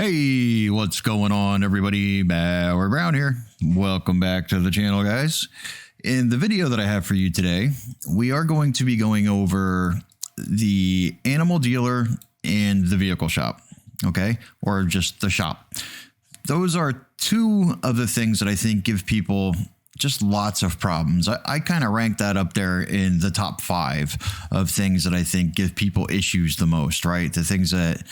Hey, what's going on, everybody? Bauer Brown here. Welcome back to the channel, guys. In the video that I have for you today, we are going to be going over the animal dealer and the vehicle shop, okay? Or just the shop. Those are two of the things that I think give people just lots of problems. I kind of rank that up there in the top 5 of things that I think give people issues the most, right? The things that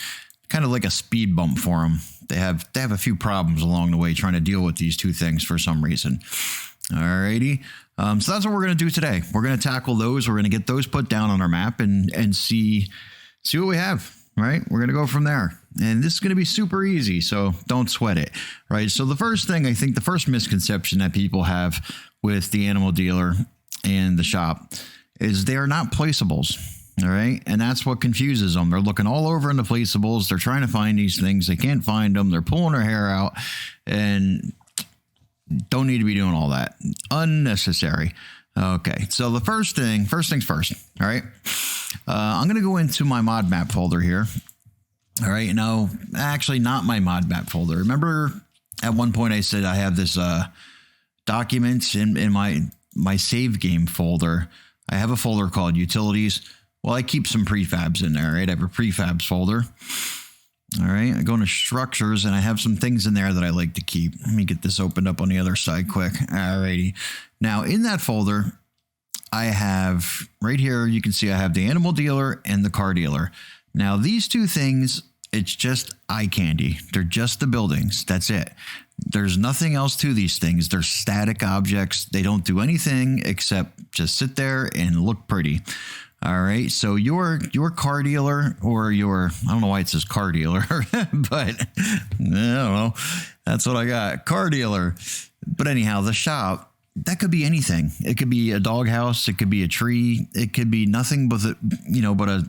kind of like a speed bump for them. They have a few problems along the way trying to deal with these two things for some reason. Alrighty. So that's what we're going to do today. We're going to tackle those. We're going to get those put down on our map and see what we have, right? We're going to go from there. And this is going to be super easy, so don't sweat it, right? So the first thing, I think the first misconception that people have with the animal dealer and the shop is they are not placeables. All right. And that's what confuses them. They're looking all over in the placeables. They're trying to find these things. They can't find them. They're pulling their hair out and don't need to be doing all that. Unnecessary. Okay. So the first things first. All right. I'm going to go into my mod map folder here. All right. No, actually not my mod map folder. Remember at one point I said I have this documents in my save game folder. I have a folder called utilities. Well, I keep some prefabs in there, right? I have a prefabs folder. All right. I go into structures and I have some things in there that I like to keep. Let me get this opened up on the other side quick. All righty. Now in that folder, I have right here, you can see I have the animal dealer and the car dealer. Now these two things, it's just eye candy. They're just the buildings. That's it. There's nothing else to these things. They're static objects. They don't do anything except just sit there and look pretty. All right. So your car dealer or I don't know why it says car dealer, but I don't know. That's what I got. Car dealer. But anyhow, the shop, that could be anything. It could be a doghouse. It could be a tree. It could be nothing but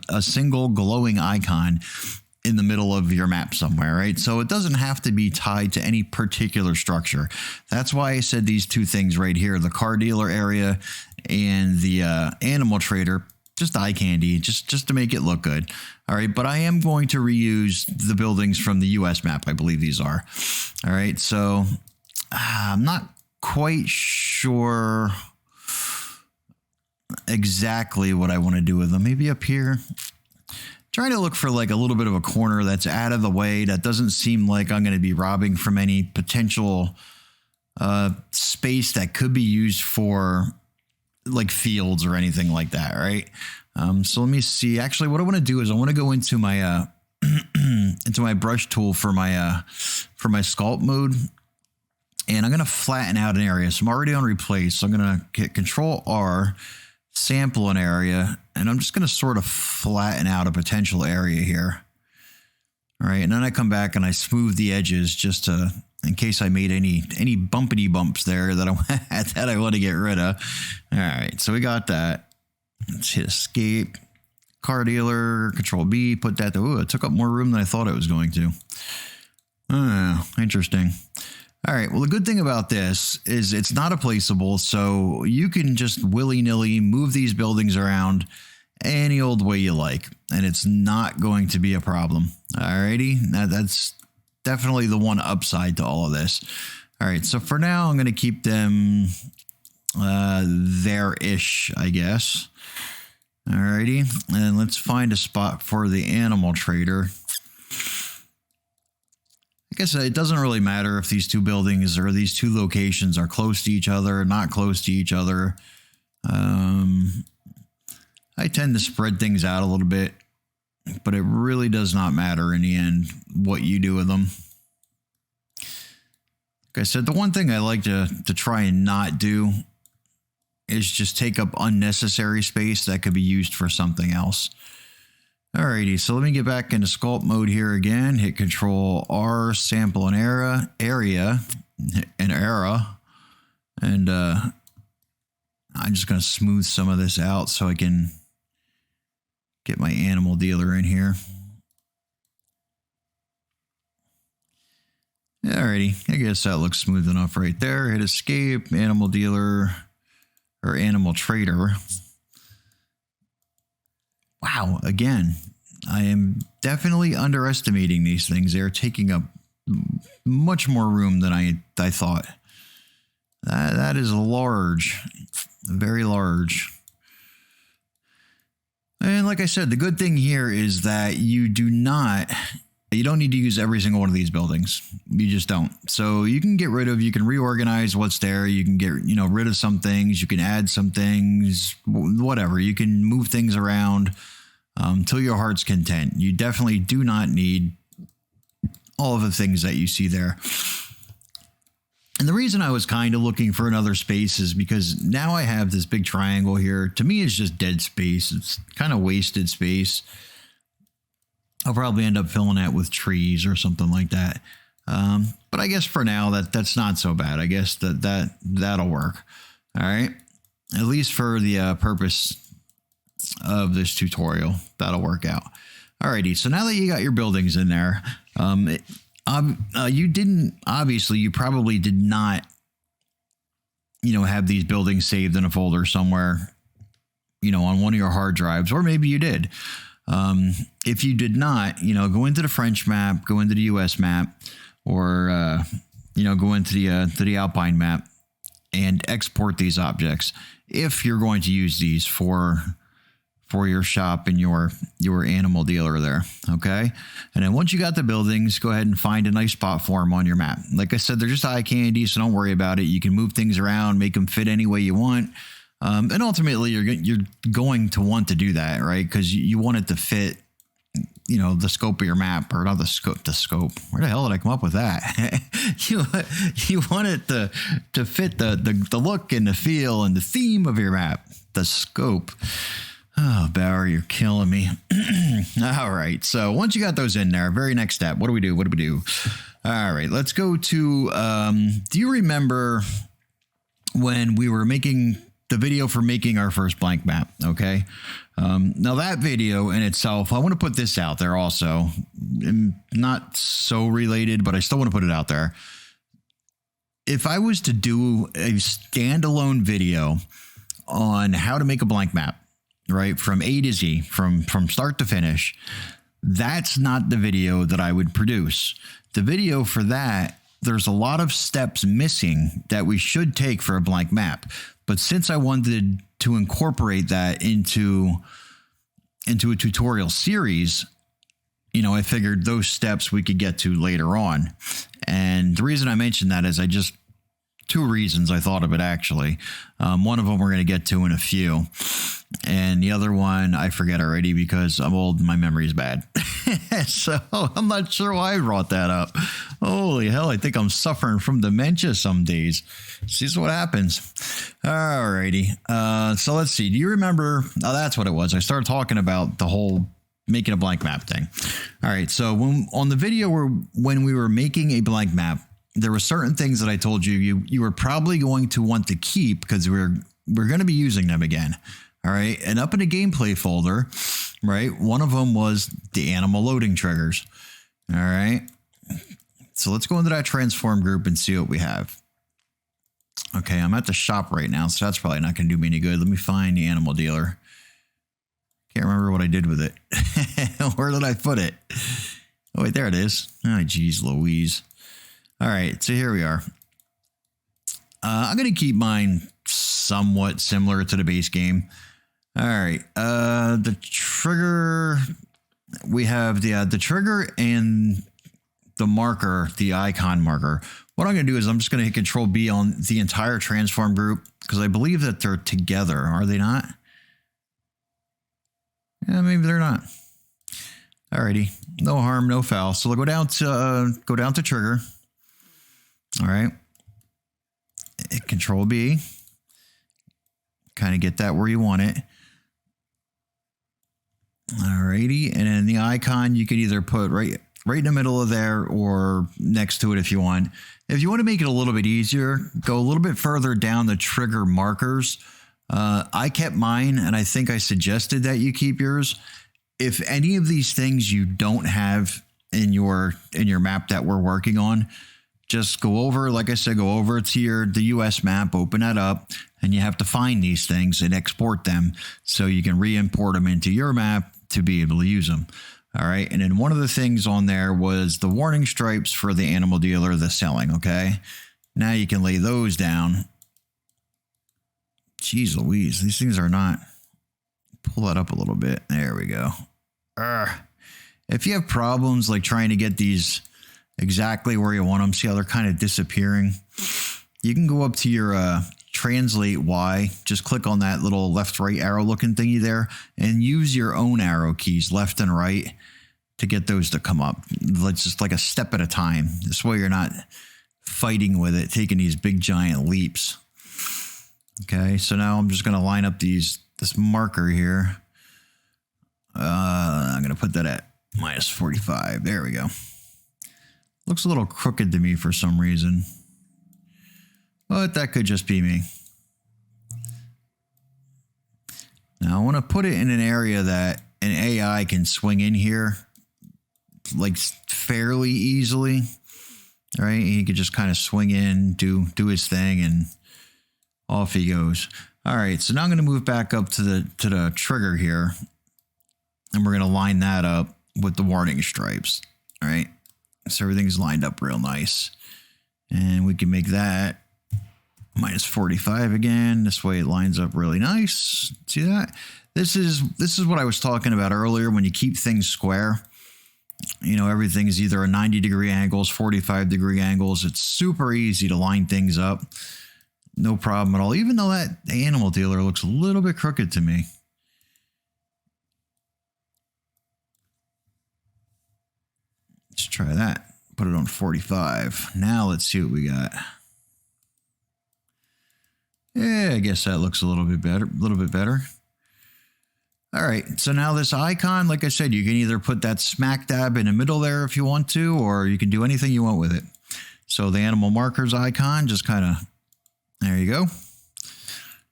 a single glowing icon in the middle of your map somewhere, right? So it doesn't have to be tied to any particular structure. That's why I said these two things right here, the car dealer area and the animal trader, just eye candy, just to make it look good. All right. But I am going to reuse the buildings from the US map. I believe these are. All right. So I'm not quite sure exactly what I want to do with them. Maybe up here. Trying to look for like a little bit of a corner that's out of the way. That doesn't seem like I'm going to be robbing from any potential space that could be used for like fields or anything like that, right? So let me see. Actually, what I want to do is I want to go into my into my brush tool for my sculpt mode, and I'm going to flatten out an area. So I'm already on replace. So I'm going to hit Control R, sample an area, and I'm just going to sort of flatten out a potential area here. All right, and then I come back and I smooth the edges just to, in case I made any bumpity bumps there that I want to get rid of. All right, so we got that. Let's hit escape. Car dealer, Control B, put that to, ooh, it took up more room than I thought it was going to. Oh, interesting. All right, well, the good thing about this is it's not a placeable, so you can just willy-nilly move these buildings around any old way you like, and it's not going to be a problem. All righty, that's definitely the one upside to all of this. All right, so for now, I'm going to keep them there-ish, I guess. All righty, and let's find a spot for the animal trader. I guess it doesn't really matter if these two buildings or these two locations are close to each other or not close to each other. I tend to spread things out a little bit, but it really does not matter in the end what you do with them. Like I said, the one thing I like to try and not do is just take up unnecessary space that could be used for something else. Alrighty, so let me get back into sculpt mode here again. Hit Control R, sample an area, and I'm just going to smooth some of this out so I can get my animal dealer in here. Alrighty, I guess that looks smooth enough right there. Hit escape, animal dealer, or animal trader. Wow, again, I am definitely underestimating these things. They're taking up much more room than I thought. That is large, very large. And like I said, the good thing here is that you don't need to use every single one of these buildings. You just don't. So you can you can reorganize what's there. You can get, rid of some things. You can add some things, whatever. You can move things around till your heart's content. You definitely do not need all of the things that you see there. And the reason I was kind of looking for another space is because now I have this big triangle here. To me, it's just dead space. It's kind of wasted space. I'll probably end up filling it with trees or something like that. But I guess for now, that's not so bad. I guess that'll work. All right. At least for the purpose of this tutorial, that'll work out. Alrighty. So now that you got your buildings in there, you probably did not, have these buildings saved in a folder somewhere, on one of your hard drives, or maybe you did. If you did not, go into the French map, go into the US map, or, go into the Alpine map and export these objects if you're going to use these for your shop and your animal dealer there. Okay. And then once you got the buildings, go ahead and find a nice spot for them on your map. Like I said, they're just eye candy, so don't worry about it. You can move things around, make them fit any way you want. And ultimately you're going to want to do that, right? Because you want it to fit, the scope of your map, or not the scope. Where the hell did I come up with that? you want it to fit the look and the feel and the theme of your map, the scope. Oh, Bauer, you're killing me. All right. So once you got those in there, very next step, what do we do? All right, let's go to, do you remember when we were making the video for making our first blank map? Okay. Now that video in itself, I want to put this out there also. Not so related, but I still want to put it out there. If I was to do a standalone video on how to make a blank map, right, from A to Z, from start to finish, that's not the video that I would produce. The video for that, there's a lot of steps missing that we should take for a blank map. But since I wanted to incorporate that into a tutorial series, I figured those steps we could get to later on. And the reason I mentioned that is two reasons I thought of it, actually. One of them we're going to get to in a few. And the other one I forget already because I'm old and my memory is bad. So I'm not sure why I brought that up. Holy hell, I think I'm suffering from dementia some days. See what happens. Alrighty. So let's see. Do you remember? Oh, that's what it was. I started talking about the whole making a blank map thing. All right. So on the video when we were making a blank map, there were certain things that I told you were probably going to want to keep because we're going to be using them again. All right. And up in the gameplay folder, right, one of them was the animal loading triggers. All right. So let's go into that transform group and see what we have. Okay. I'm at the shop right now, so that's probably not going to do me any good. Let me find the animal dealer. Can't remember what I did with it. Where did I put it? Oh, wait, there it is. Oh, geez, Louise. All right. So here we are. I'm going to keep mine somewhat similar to the base game. All right. The trigger, we have the trigger and the marker, the icon marker. What I'm going to do is I'm just going to hit Control B on the entire transform group because I believe that they're together. Are they not? Yeah, maybe they're not. Alrighty. No harm, no foul. So we'll go down to trigger. All right. Hit Control B. Kind of get that where you want it. Alrighty. And then the icon, you can either put right in the middle of there or next to it if you want. If you want to make it a little bit easier, go a little bit further down the trigger markers. I kept mine, and I think I suggested that you keep yours. If any of these things you don't have in your map that we're working on, just go over, like I said, go over to the US map, open that up, and you have to find these things and export them so you can re-import them into your map to be able to use them. All right. And then one of the things on there was the warning stripes for the animal dealer, the selling. Okay. Now you can lay those down. Jeez Louise. These things are not. Pull that up a little bit. There we go. If you have problems like trying to get these exactly where you want them, see how they're kind of disappearing, you can go up to your translate Y, just click on that little left right arrow looking thingy there and use your own arrow keys left and right to get those to come up. It's just like a step at a time. This way you're not fighting with it, taking these big giant leaps. Okay, so now I'm just going to line up this marker here. I'm going to put that at minus 45. There we go. Looks a little crooked to me for some reason, but that could just be me. Now I want to put it in an area that an AI can swing in here like fairly easily. All right, he could just kind of swing in, do his thing, and off he goes. All right, so now I'm going to move back up to the trigger here, and we're going to line that up with the warning stripes. All right, so everything's lined up real nice, and we can make that minus 45 again. This way it lines up really nice. See that? This is what I was talking about earlier. When you keep things square, you know, everything's either a 90-degree angles, 45-degree angles. It's super easy to line things up. No problem at all. Even though that animal dealer looks a little bit crooked to me. Let's try that. Put it on 45. Now let's see what we got. Yeah, I guess that looks a little bit better. All right, so now this icon, like I said, you can either put that smack dab in the middle there if you want to, or you can do anything you want with it. So the animal markers icon, just kind of, there you go.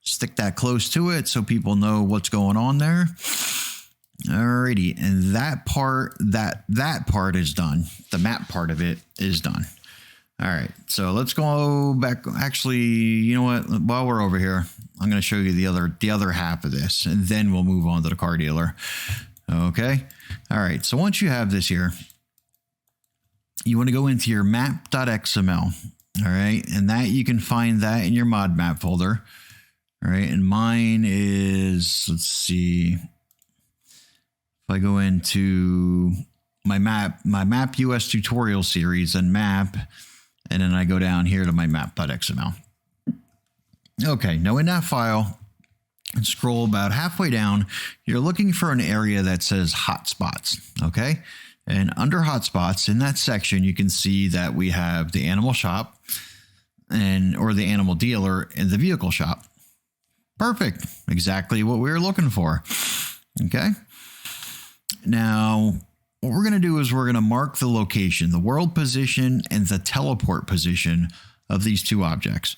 Stick that close to it so people know what's going on there. Alrighty, and that part is done. The map part of it is done. All right, so let's go back. Actually, you know what? While we're over here, I'm going to show you the other half of this, and then we'll move on to the car dealer. Okay. All right. So once you have this here, you want to go into your map.xml. All right, and that you can find that in your mod map folder. All right, and mine is, let's see, if I go into my map US tutorial series and map. And then I go down here to my map.xml. Okay, now in that file, and scroll about halfway down, you're looking for an area that says hotspots, okay? And under hotspots, in that section, you can see that we have the animal shop or the animal dealer and the vehicle shop. Perfect, exactly what we were looking for, okay? Now, what we're going to do is we're going to mark the location, the world position and the teleport position of these two objects.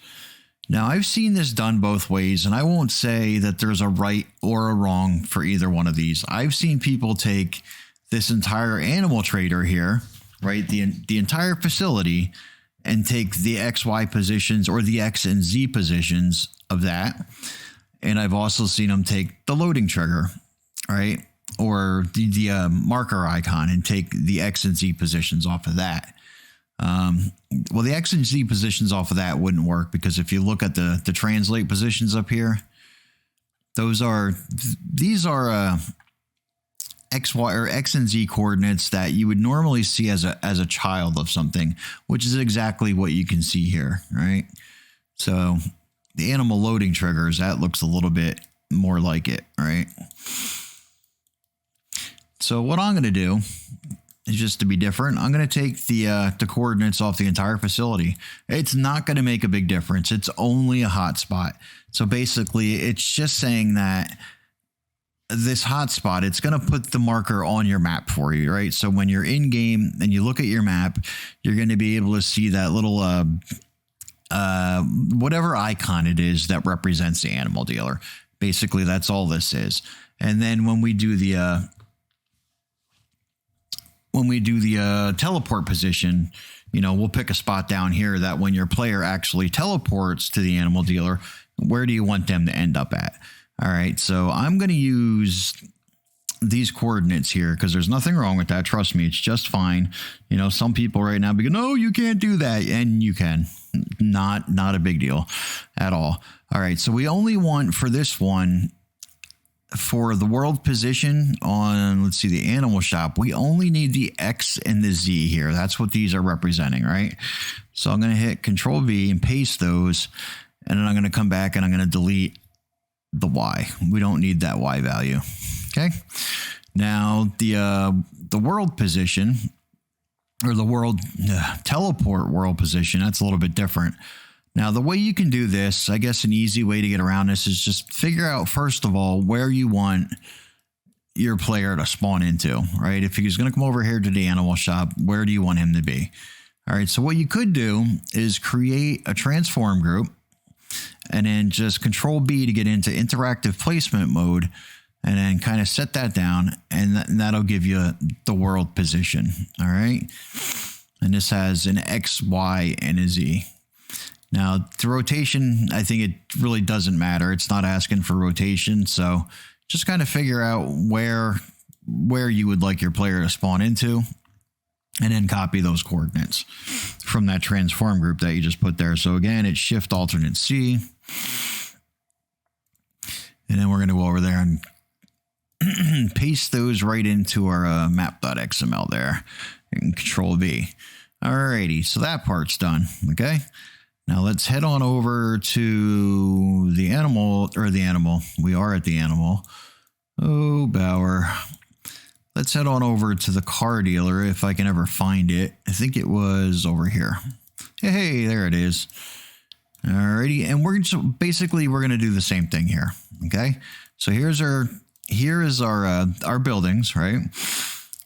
Now, I've seen this done both ways, and I won't say that there's a right or a wrong for either one of these. I've seen people take this entire animal trader here, right, the entire facility, and take the XY positions or the X and Z positions of that. And I've also seen them take the loading trigger, right, or the marker icon and take the X and Z positions off of that. Well, the X and Z positions off of that wouldn't work, because if you look at the translate positions up here, these are X, Y, or X and Z coordinates that you would normally see as a child of something, which is exactly what you can see here, right? So the animal loading triggers, that looks a little bit more like it, right? So what I'm going to do is, just to be different, I'm going to take the coordinates off the entire facility. It's not going to make a big difference. It's only a hotspot. So basically, it's just saying that this hotspot, it's going to put the marker on your map for you, right? So when you're in game and you look at your map, you're going to be able to see that little whatever icon it is that represents the animal dealer. Basically, that's all this is. And then when we do the teleport position, you know, we'll pick a spot down here that when your player actually teleports to the animal dealer, where do you want them to end up at? All right, so I'm going to use these coordinates here, because there's nothing wrong with that. Trust me, it's just fine. You know, some people right now be going, no, you can't do that. And you can. Not a big deal at all. All right. So we only want for this one, for the world position on, let's see, the animal shop, we only need the X and the Z here. That's what these are representing, right? So I'm going to hit Control V and paste those. And then I'm going to come back and I'm going to delete the Y. We don't need that Y value. Okay. Now the world position, or the world teleport world position, that's a little bit different. Now, the way you can do this, I guess an easy way to get around this is just figure out, first of all, where you want your player to spawn into, right? If he's going to come over here to the animal shop, where do you want him to be? All right. So what you could do is create a transform group and then just Control B to get into interactive placement mode, and then kind of set that down, and that'll give you the world position. All right. And this has an X, Y, and a Z. Now, the rotation, I think it really doesn't matter. It's not asking for rotation. So just kind of figure out where you would like your player to spawn into, and then copy those coordinates from that transform group that you just put there. So again, it's Shift Alternate C. And then we're going to go over there and paste those right into our map.xml there, and Control V. Alrighty, so that part's done. Okay. Now let's head on over to the animal. We are at the animal. Oh, Bauer. Let's head on over to the car dealer if I can ever find it. I think it was over here. Hey, there it is. Alrighty, and we're going to do the same thing here. Okay, so here is our buildings, right?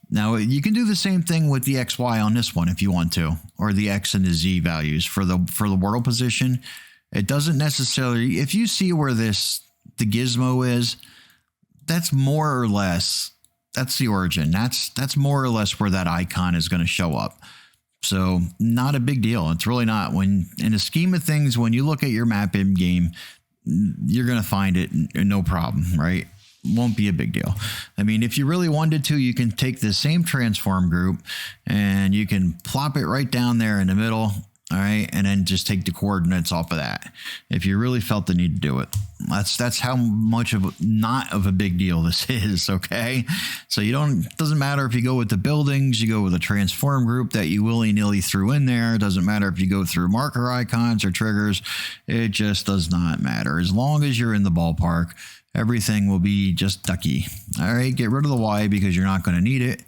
Now you can do the same thing with the XY on this one if you want to, or the X and the Z values for the world position. It doesn't necessarily, if you see where the gizmo is, that's more or less, that's the origin. That's more or less where that icon is going to show up. So not a big deal. It's really not. When in the scheme of things, when you look at your map in game, you're going to find it no problem, right? Won't be a big deal. I mean, if you really wanted to, you can take the same transform group and you can plop it right down there in the middle. All right. And then just take the coordinates off of that. If you really felt the need to do it, that's how much of not of a big deal this is. Okay. So it doesn't matter if you go with the buildings, you go with a transform group that you willy-nilly threw in there. It doesn't matter if you go through marker icons or triggers. It just does not matter. As long as you're in the ballpark, everything will be just ducky. All right, get rid of the Y because you're not going to need it.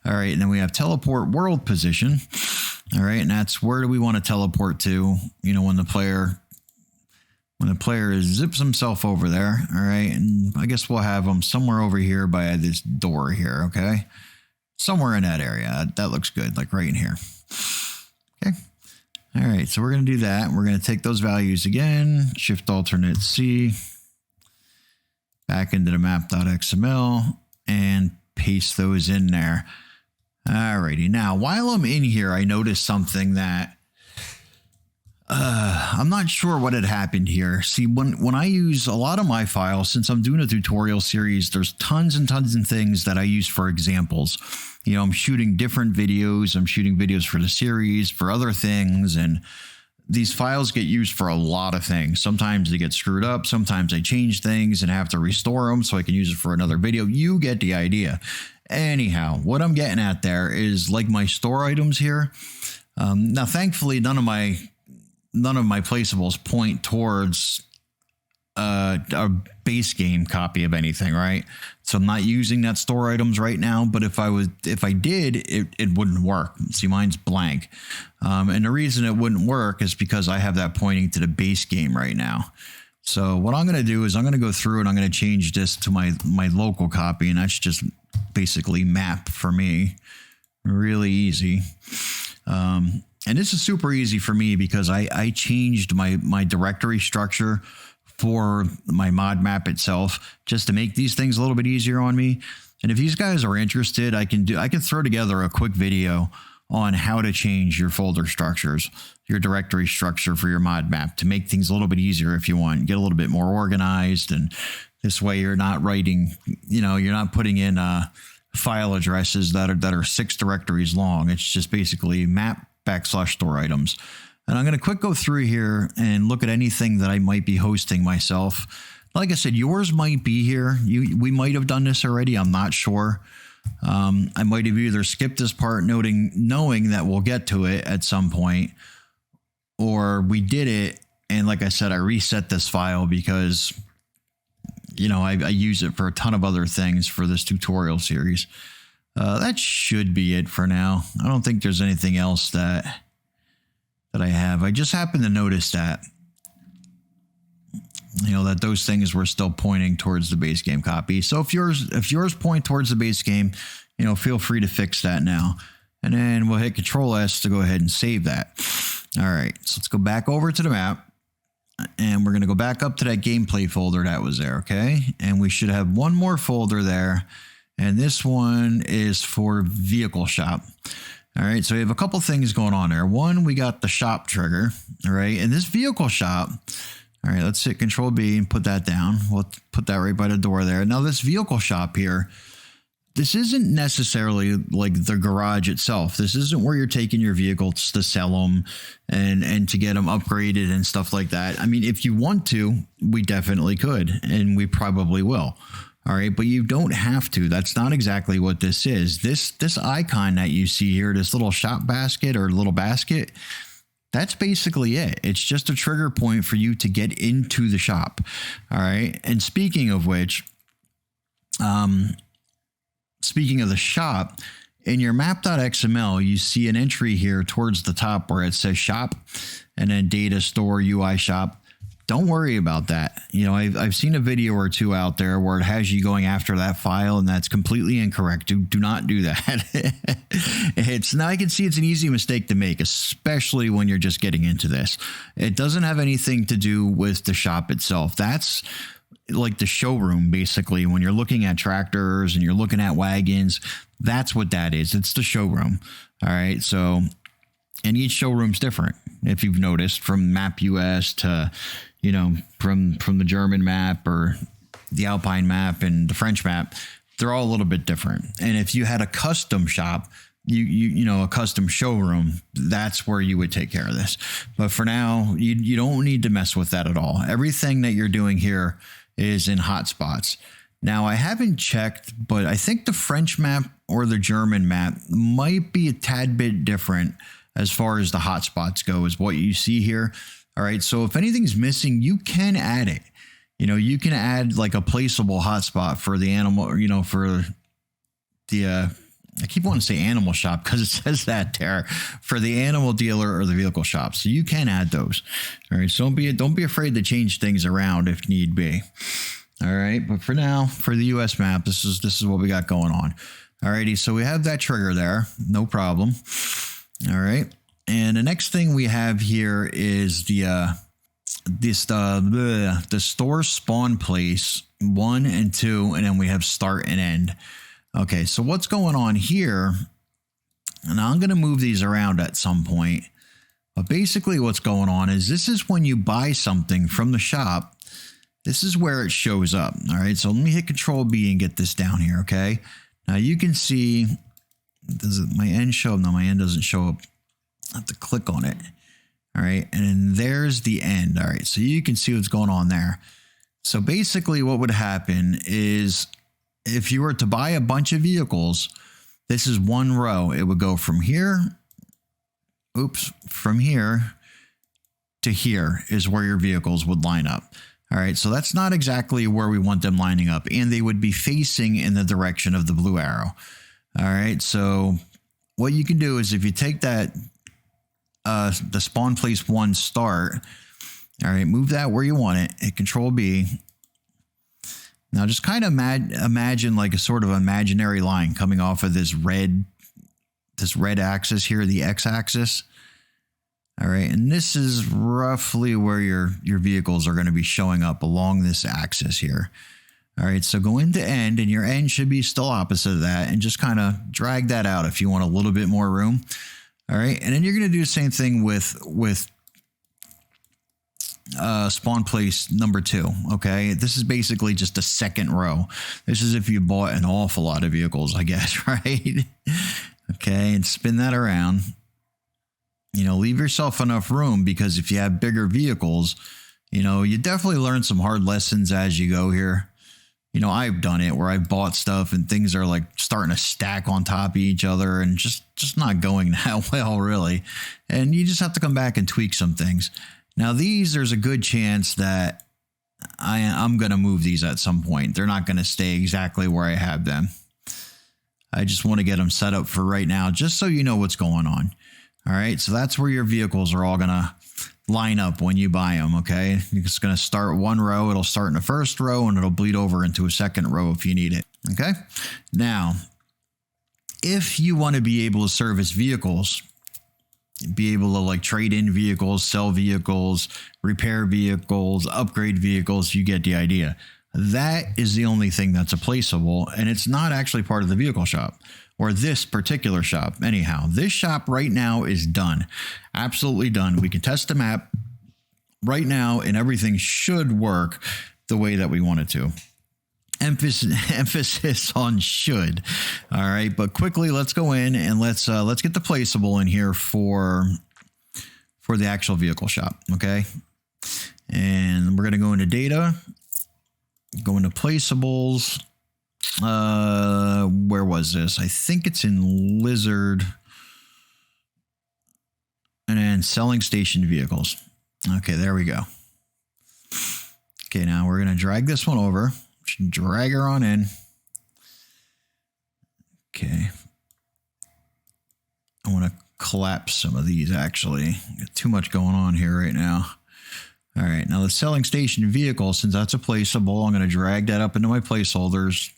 All right, and then we have teleport world position. All right, and that's where do we want to teleport to? You know, when the player zips himself over there. All right, and I guess we'll have him somewhere over here by this door here. Okay, somewhere in that area. That looks good, like right in here. Okay. All right, so we're going to do that. We're going to take those values again. Shift Alternate C. Back into the map.xml and paste those in there. Alrighty. Now, while I'm in here, I noticed something that I'm not sure what had happened here. See, when I use a lot of my files, since I'm doing a tutorial series, there's tons and tons of things that I use for examples. You know, I'm shooting different videos. I'm shooting videos for the series, for other things, and these files get used for a lot of things. Sometimes they get screwed up. Sometimes I change things and have to restore them so I can use it for another video. You get the idea. Anyhow, what I'm getting at there is like my store items here. Now, thankfully, none of my placeables point towards a base game copy of anything, right? So I'm not using that store items right now, but if I did, it wouldn't work. See, mine's blank. And the reason it wouldn't work is because I have that pointing to the base game right now. So what I'm going to do is I'm going to go through and I'm going to change this to my local copy, and that's just basically map for me. Really easy. And this is super easy for me because I changed my directory structure for my mod map itself just to make these things a little bit easier on me. And if these guys are interested, I can throw together a quick video on how to change your folder structures, your directory structure for your mod map to make things a little bit easier if you want, get a little bit more organized and This way you're not writing, you're not putting in file addresses that are 6 directories long. It's just basically map/store items. And I'm going to quick go through here and look at anything that I might be hosting myself. Like I said, yours might be here. We might have done this already. I'm not sure. I might have either skipped this part knowing that we'll get to it at some point, or we did it. And like I said, I reset this file because, I use it for a ton of other things for this tutorial series. That should be it for now. I don't think there's anything else that I have. I just happened to notice that, that those things were still pointing towards the base game copy. So if yours point towards the base game, feel free to fix that now. And then we'll hit Control S to go ahead and save that. All right, so let's go back over to the map. And we're going to go back up to that gameplay folder that was there, okay? And we should have one more folder there. And this one is for vehicle shop. All right, so we have a couple things going on there. One, we got the shop trigger, all right? And this vehicle shop, all right, let's hit Control B and put that down. We'll put that right by the door there. Now this vehicle shop here, this isn't necessarily like the garage itself. This isn't where you're taking your vehicles to sell them and to get them upgraded and stuff like that. I mean, if you want to, we definitely could, and we probably will. All right, but you don't have to. That's not exactly what this is. This icon that you see here, this little shop basket or little basket, that's basically it. It's just a trigger point for you to get into the shop. All right, and speaking of which, speaking of the shop, in your map.xml, you see an entry here towards the top where it says shop and then data store UI shop. Don't worry about that. I've seen a video or two out there where it has you going after that file, and that's completely incorrect. Do not do that. Now I can see it's an easy mistake to make, especially when you're just getting into this. It doesn't have anything to do with the shop itself. That's like the showroom, basically. When you're looking at tractors and you're looking at wagons, that's what that is. It's the showroom. All right. So, and each showroom's different. If you've noticed, from Map US to, from the German map or the Alpine map and the French map, they're all a little bit different. And if you had a custom shop, a custom showroom, that's where you would take care of this. But for now, you don't need to mess with that at all. Everything that you're doing here is in hotspots. Now, I haven't checked, but I think the French map or the German map might be a tad bit different as far as the hotspots go, is what you see here. All right, so if anything's missing, you can add it. You can add like a placeable hotspot for the animal, for the, I keep wanting to say animal shop because it says that there, for the animal dealer or the vehicle shop. So you can add those. All right, so don't be afraid to change things around if need be. All right, but for now, for the US map, this is what we got going on. All righty, so we have that trigger there, no problem. All right, and the next thing we have here is the store spawn place 1 and 2, and then we have start and end. Okay, so what's going on here, and I'm going to move these around at some point, but basically what's going on is this is when you buy something from the shop, this is where it shows up. All right, so let me hit Control B and get this down here, okay? Now you can see, does my end show up? No, my end doesn't show up. I have to click on it. All right, and then there's the end. All right, so you can see what's going on there. So basically what would happen is if you were to buy a bunch of vehicles, this is one row. It would go from here, from here to here is where your vehicles would line up. All right, so that's not exactly where we want them lining up, and they would be facing in the direction of the blue arrow. All right, so what you can do is if you take that, the spawn place 1 start, all right, move that where you want it, hit Control B. Now just kind of imagine like a sort of imaginary line coming off of this red axis here, the x-axis. All right, and this is roughly where your vehicles are going to be showing up along this axis here. All right, so go into end, and your end should be still opposite of that, and just kind of drag that out if you want a little bit more room. All right, and then you're going to do the same thing with spawn place number 2. Okay, this is basically just a second row. This is if you bought an awful lot of vehicles, I guess, right? Okay, and spin that around. You know, leave yourself enough room, because if you have bigger vehicles, you know, you definitely learn some hard lessons as you go here. You know, I've done it where I've bought stuff and things are like starting to stack on top of each other and just not going that well, really. And you just have to come back and tweak some things. Now, these, there's a good chance that I'm going to move these at some point. They're not going to stay exactly where I have them. I just want to get them set up for right now, just so you know what's going on. All right, so that's where your vehicles are all going to line up when you buy them, okay? It's going to start one row. It'll start in the first row, and it'll bleed over into a second row if you need it, okay? Now, if you want to be able to service vehicles, be able to like trade in vehicles, sell vehicles, repair vehicles, upgrade vehicles, you get the idea. That is the only thing that's placeable, and it's not actually part of the vehicle shop, or this particular shop. Anyhow, this shop right now is done. Absolutely done. We can test the map right now, and everything should work the way that we want it to. Emphasis on should. All right, but quickly, let's go in and let's get the placeable in here for the actual vehicle shop. Okay, and we're gonna go into data, go into placeables. Where was this? I think it's in Lizard, and then selling station vehicles. Okay, there we go. Okay, now we're gonna drag this one over. Drag her on in. Okay. I want to collapse some of these, actually. Got too much going on here right now. All right, now the selling station vehicle, since that's a placeable, I'm going to drag that up into my placeholders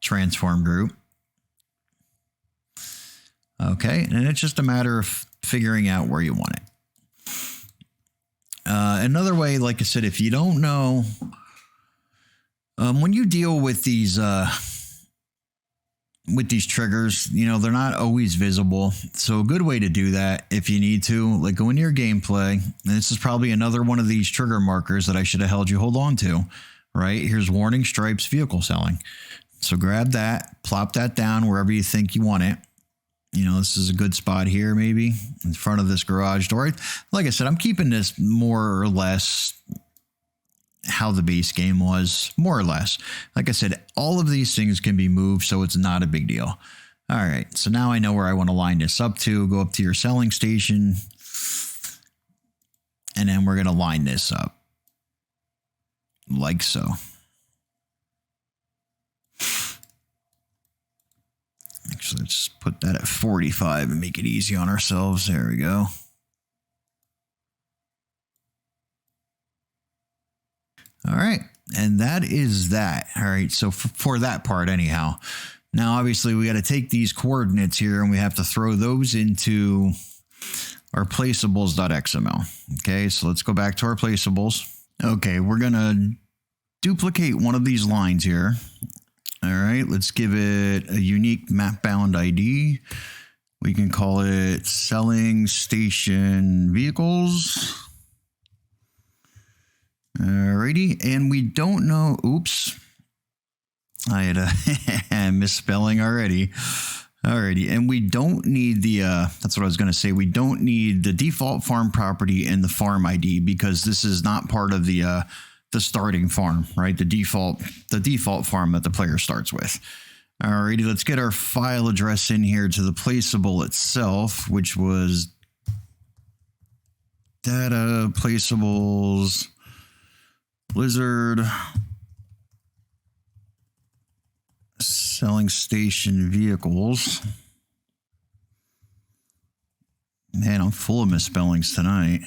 transform group. Okay, and it's just a matter of figuring out where you want it. Another way, like I said, if you don't know, when you deal with these triggers, you know, they're not always visible. So a good way to do that, if you need to, like go into your gameplay, and this is probably another one of these trigger markers that I should have held you hold on to, right? Here's warning stripes vehicle selling. So grab that, plop that down wherever you think you want it. You know, this is a good spot here, maybe in front of this garage door. Like I said, I'm keeping this more or less how the base game was, more or less. Like I said, all of these things can be moved, so it's not a big deal. All right, so now I know where I want to line this up to. Go up to your selling station, and then we're going to line this up like so. Actually, let's put that at 45 and make it easy on ourselves. There we go. All right, and that is that. All right, so for that part anyhow. Now, obviously, we got to take these coordinates here and we have to throw those into our placeables.xml. Okay, so let's go back to our placeables. Okay, we're going to duplicate one of these lines here. All right, let's give it a unique map bound ID. We can call it selling station vehicles. Alrighty, and we don't know, oops, I had a misspelling already. Alrighty, and we don't need the, that's what I was going to say, we don't need the default farm property and the farm ID, because this is not part of the starting farm, right? The default farm that the player starts with. Alrighty, let's get our file address in here to the placeable itself, which was data placeables Blizzard selling station vehicles. Man, I'm full of misspellings tonight.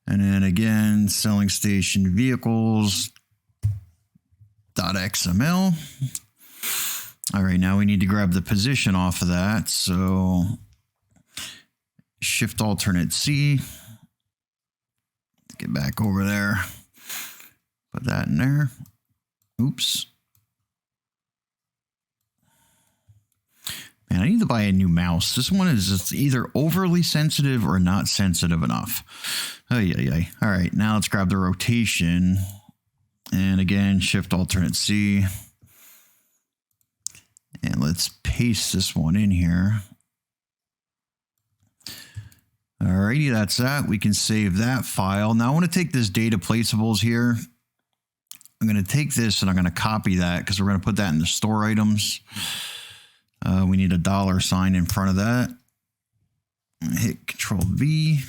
And then again, selling station vehicles .xml. All right, now we need to grab the position off of that. So Shift Alternate C. Get back over there. Put that in there. Oops. Man, I need to buy a new mouse. This one is just either overly sensitive or not sensitive enough. Oh, yeah. All right, now let's grab the rotation. And again, Shift Alternate C. And let's paste this one in here. Alrighty, that's that. We can save that file. Now I want to take this data placeables here. I'm going to take this and I'm going to copy that because we're going to put that in the store items. We need a $sign in front of that. Hit Control V.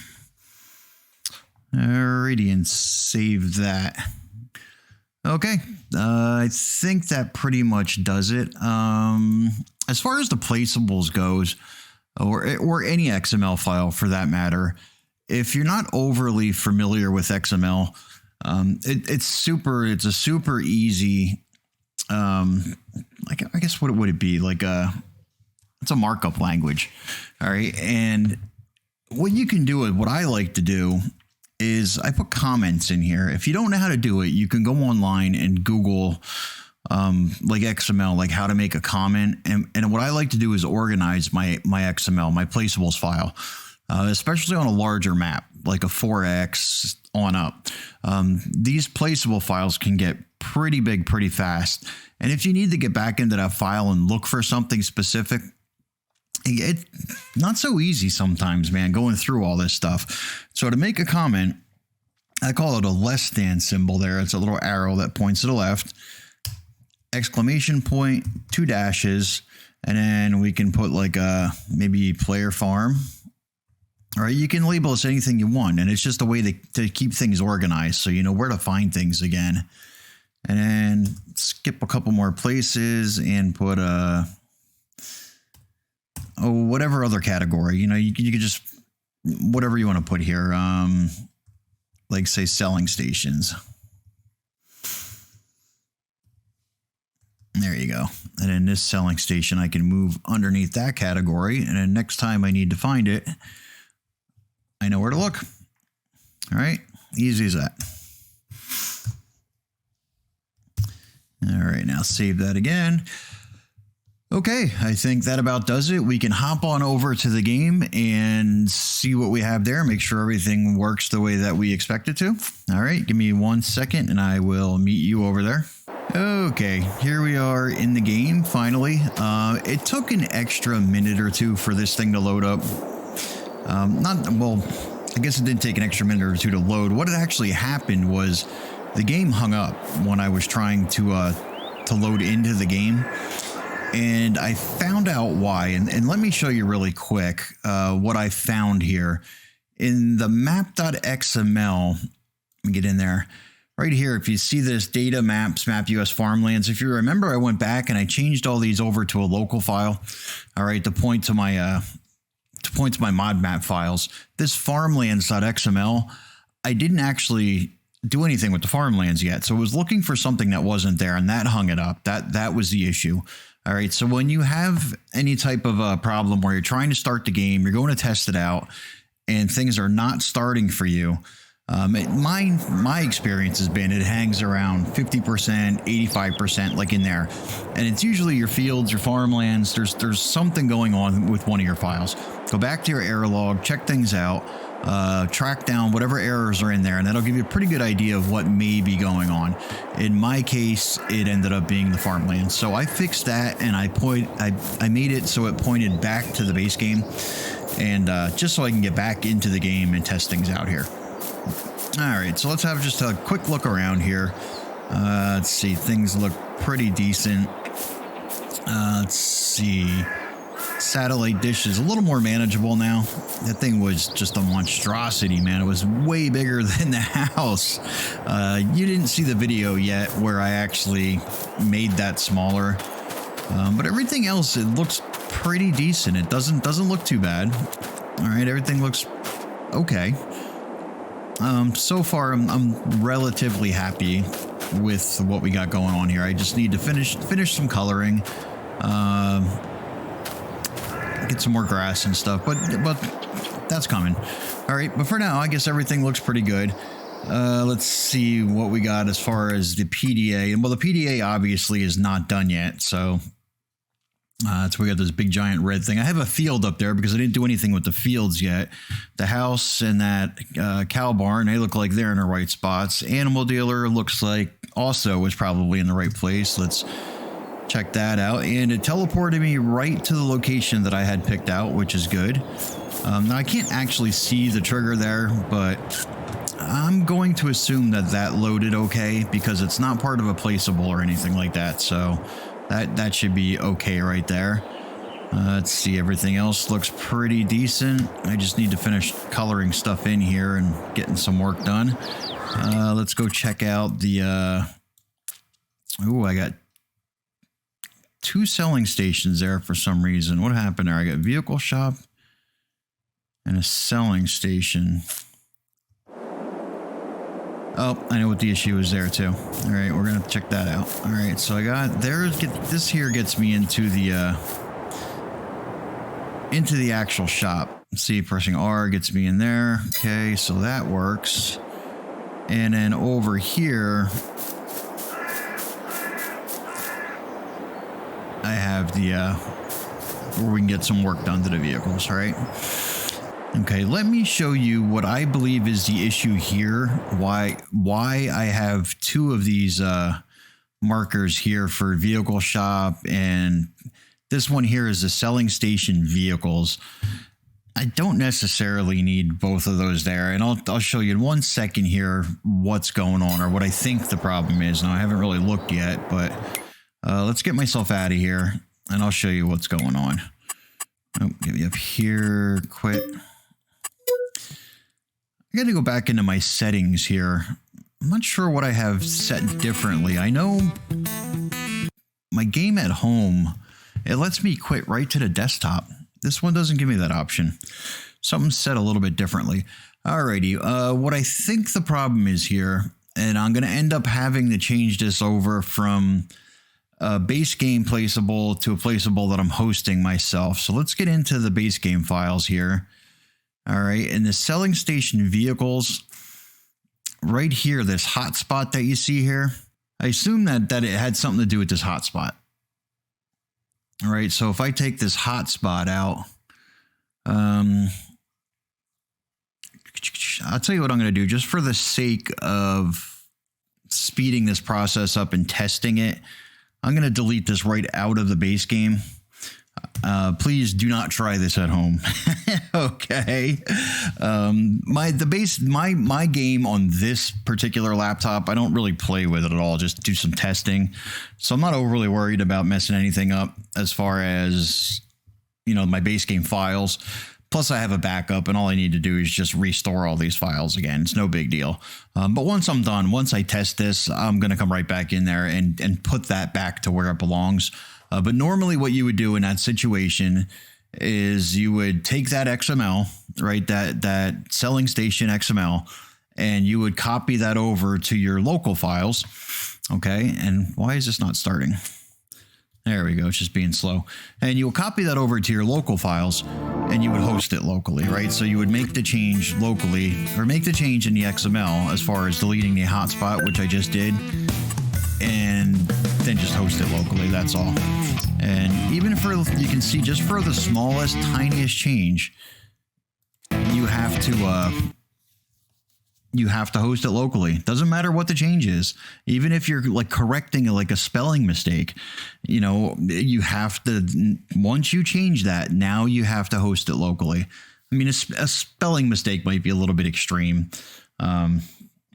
Alrighty, and save that. Okay, I think that pretty much does it. As far as the placeables goes, or any XML file for that matter, if you're not overly familiar with XML, it's a super easy, like, I guess what would it be? Like it's a markup language. All right. And what you can do, what I like to do is I put comments in here. If you don't know how to do it, you can go online and Google like XML, like how to make a comment. And what I like to do is organize my XML, my placeables file, especially on a larger map, like a 4X on up. These placeable files can get pretty big pretty fast. And if you need to get back into that file and look for something specific, it's not so easy sometimes, man, going through all this stuff. So to make a comment, I call it a less than symbol there. It's a little arrow that points to the left, exclamation point, 2 dashes, and then we can put like a maybe player farm. All right, you can label this anything you want, and it's just a way to keep things organized so you know where to find things again. And then skip a couple more places and put a whatever other category. You know, you could just whatever you want to put here. Like say selling stations. There you go. And in this selling station, I can move underneath that category. And then next time I need to find it, I know where to look. All right. Easy as that. All right. Now save that again. Okay. I think that about does it. We can hop on over to the game and see what we have there. Make sure everything works the way that we expect it to. All right. Give me 1 second and I will meet you over there. Okay, here we are in the game, finally. It took an extra minute or two for this thing to load up. Well, I guess it did take an extra minute or two to load. What had actually happened was the game hung up when I was trying to load into the game. And I found out why. And let me show you really quick what I found here. In the map.xml, let me get in there. Right here, if you see this data maps, map US farmlands, if you remember, I went back and I changed all these over to a local file. All right, to point to my mod map files. This farmlands.xml, I didn't actually do anything with the farmlands yet. So it was looking for something that wasn't there, and that hung it up. That was the issue. All right, so when you have any type of a problem where you're trying to start the game, you're going to test it out, and things are not starting for you, my experience has been it hangs around 50%, 85%, like in there. And it's usually your fields, your farmlands. There's something going on with one of your files. Go back to your error log, check things out, track down whatever errors are in there, and that'll give you a pretty good idea of what may be going on. In my case, it ended up being the farmlands. So I fixed that, and I made it so it pointed back to the base game, and just so I can get back into the game and test things out here. All right, so let's have just a quick look around here. Let's see, things look pretty decent. Let's see. Satellite dish is a little more manageable now. That thing was just a monstrosity, man. It was way bigger than the house. You didn't see the video yet where I actually made that smaller. But everything else, it looks pretty decent. It doesn't look too bad. All right, everything looks okay. So far, I'm relatively happy with what we got going on here. I just need to finish some coloring, get some more grass and stuff, but that's coming. All right, but for now, I guess everything looks pretty good. Let's see what we got as far as the PDA. Well, the PDA obviously is not done yet, so So we got this big giant red thing. I have a field up there because I didn't do anything with the fields yet. The house and that cow barn, they look like they're in the right spots. Animal dealer looks like also is probably in the right place. Let's check that out. And it teleported me right to the location that I had picked out, which is good. Now I can't actually see the trigger there, but I'm going to assume that that loaded okay because it's not part of a placeable or anything like that. So that should be okay right there. Let's see, everything else looks pretty decent. I just need to finish coloring stuff in here and getting some work done. Let's go check out the... I got 2 selling stations there for some reason. What happened there? I got vehicle shop and a selling station. Oh, I know what the issue is there too. All right, we're gonna check that out. All right, so I got this here gets me into the actual shop. Let's see, pressing R gets me in there. Okay, so that works. And then over here, I have the where we can get some work done to the vehicles, right? Okay, let me show you what I believe is the issue here. Why I have 2 of these markers here for vehicle shop, and this one here is the selling station vehicles. I don't necessarily need both of those there, and I'll show you in 1 second here what's going on or what I think the problem is. Now I haven't really looked yet, but let's get myself out of here and I'll show you what's going on. Oh, get me up here, quit. I got to go back into my settings here. I'm not sure what I have set differently. I know my game at home, it lets me quit right to the desktop. This one doesn't give me that option. Something's set a little bit differently. Alrighty, what I think the problem is here, and I'm going to end up having to change this over from a base game placeable to a placeable that I'm hosting myself. So let's get into the base game files here. All right, in the selling station vehicles, right here, this hotspot that you see here, I assume that it had something to do with this hotspot. All right, so if I take this hotspot out, I'll tell you what I'm going to do, just for the sake of speeding this process up and testing it, I'm going to delete this right out of the base game. Please do not try this at home. Okay. My game on this particular laptop, I don't really play with it at all, just do some testing. So I'm not overly worried about messing anything up as far as, my base game files. Plus I have a backup and all I need to do is just restore all these files again. It's no big deal. But once I'm done, once I test this, I'm going to come right back in there and put that back to where it belongs. But normally what you would do in that situation is you would take that XML, right, that selling station XML, and you would copy that over to your local files. Okay, and why is this not starting? There we go, it's just being slow. And you will copy that over to your local files and you would host it locally, right? So you would make the change locally, or make the change in the XML as far as deleting the hotspot, which I just did, and then just host it locally, that's all. And even for, you can see just for the smallest, tiniest change, you have to host it locally. Doesn't matter what the change is. Even if you're like correcting like a spelling mistake, you have to, once you change that, now you have to host it locally. I mean, a spelling mistake might be a little bit extreme. I'm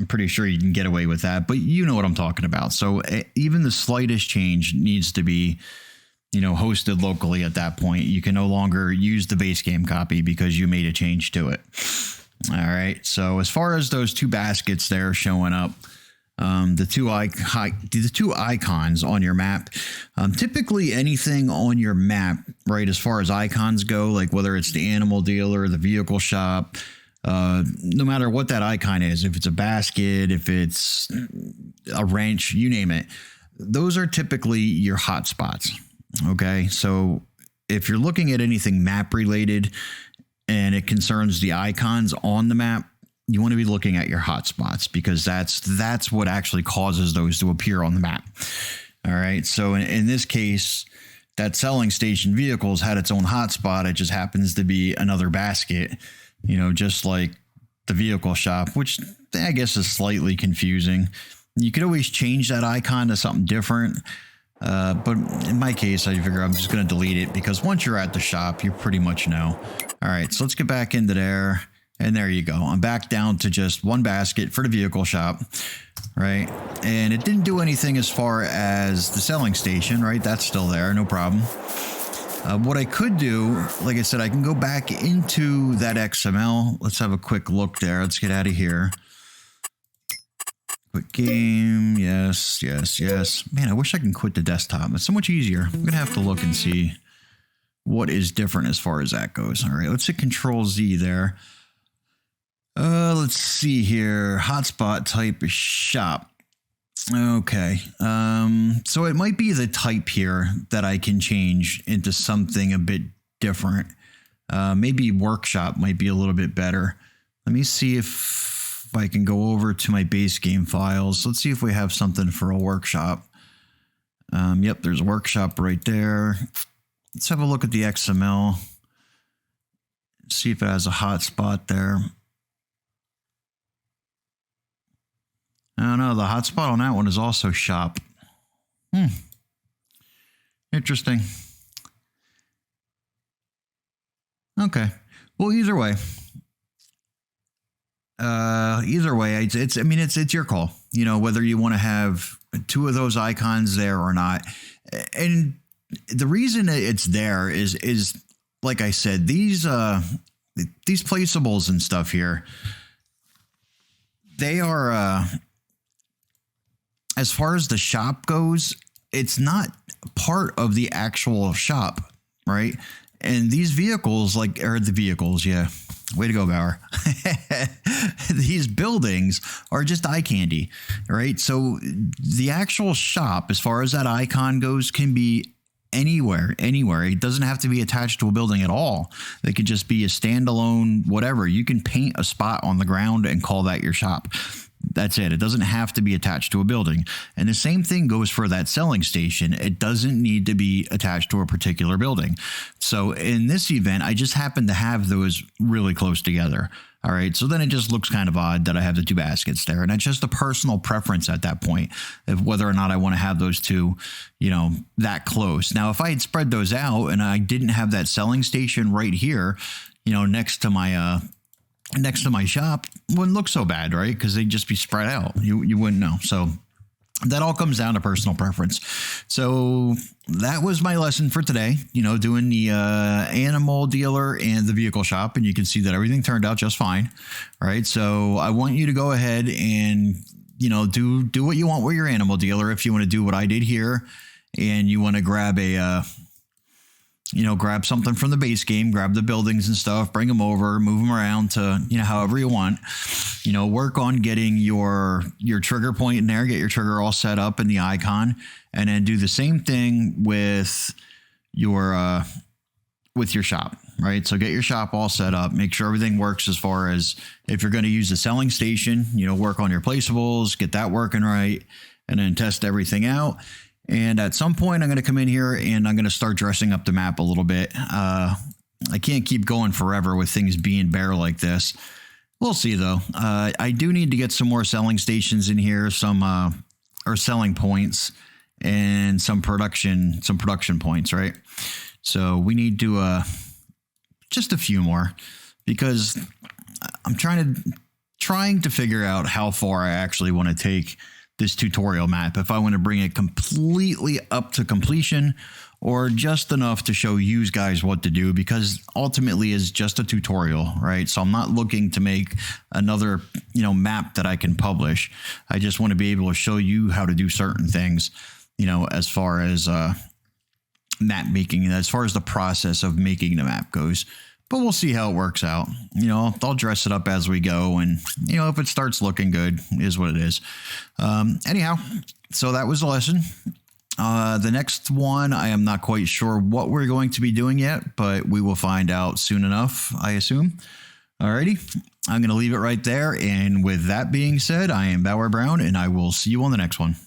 pretty sure you can get away with that, but you know what I'm talking about. So even the slightest change needs to be, hosted locally at that point. You can no longer use the base game copy because you made a change to it. All right. So as far as those 2 baskets there showing up, the two icons on your map, typically anything on your map, right, as far as icons go, like whether it's the animal dealer, the vehicle shop, no matter what that icon is, if it's a basket, if it's a wrench, you name it, those are typically your hotspots. Okay. So if you're looking at anything map related and it concerns the icons on the map, you want to be looking at your hotspots because that's what actually causes those to appear on the map. All right. So in this case, that selling station vehicles had its own hotspot. It just happens to be another basket, just like the vehicle shop, which I guess is slightly confusing. You could always change that icon to something different. But in my case, I figure I'm just going to delete it because once you're at the shop, you pretty much know. All right, so let's get back into there. And there you go. I'm back down to just one basket for the vehicle shop, right? And it didn't do anything as far as the selling station, right? That's still there, no problem. What I could do, like I said, I can go back into that XML. Let's have a quick look there. Let's get out of here. Quick game. Yes, yes, yes. Man, I wish I can quit the desktop. It's so much easier. I'm going to have to look and see what is different as far as that goes. All right, let's hit Control Z there. Let's see here. Hotspot type is shop. Okay. So it might be the type here that I can change into something a bit different. Maybe workshop might be a little bit better. Let me see if I can go over to my base game files. Let's see if we have something for a workshop. Yep, there's a workshop right there. Let's have a look at the XML. See if it has a hotspot there. Oh no, the hotspot on that one is also shop. Interesting. Okay. Well, either way, it's your call. Whether you want to have two of those icons there or not. And the reason it's there is like I said, these placeables and stuff here, they are. As far as the shop goes, it's not part of the actual shop, right? And these vehicles, yeah, way to go, Bauer. These buildings are just eye candy, right? So the actual shop, as far as that icon goes, can be anywhere. It doesn't have to be attached to a building at all. They could just be a standalone, whatever. You can paint a spot on the ground and call that your shop. That's it. It doesn't have to be attached to a building. And the same thing goes for that selling station. It doesn't need to be attached to a particular building. So in this event, I just happen to have those really close together. All right. So then it just looks kind of odd that I have the two baskets there. And that's just a personal preference at that point of whether or not I want to have those two, that close. Now, if I had spread those out and I didn't have that selling station right here, next to my shop, wouldn't look so bad, right? Because they'd just be spread out. You wouldn't know. So that all comes down to personal preference. So that was my lesson for today, doing the animal dealer and the vehicle shop. And you can see that everything turned out just fine. All right. So I want you to go ahead and, do what you want with your animal dealer. If you want to do what I did here and you want to grab grab something from the base game, grab the buildings and stuff, bring them over, move them around to, however you want, work on getting your trigger point in there, get your trigger all set up in the icon, and then do the same thing with your shop, right? So get your shop all set up, make sure everything works as far as if you're going to use the selling station, work on your placeables, get that working right, and then test everything out. And at some point, I'm going to come in here and I'm going to start dressing up the map a little bit. I can't keep going forever with things being bare like this. We'll see, though. I do need to get some more selling stations in here, or selling points, and some production points, right? So we need to just a few more, because I'm trying to figure out how far I actually want to take this tutorial map, if I want to bring it completely up to completion or just enough to show you guys what to do, because ultimately is just a tutorial, right? So I'm not looking to make another, map that I can publish. I just want to be able to show you how to do certain things, as far as map making, as far as the process of making the map goes. But we'll see how it works out. I'll dress it up as we go. And, if it starts looking good, is what it is. Anyhow, so that was the lesson. The next one, I am not quite sure what we're going to be doing yet, but we will find out soon enough, I assume. Alrighty, I'm going to leave it right there. And with that being said, I am Bauer Brown, and I will see you on the next one.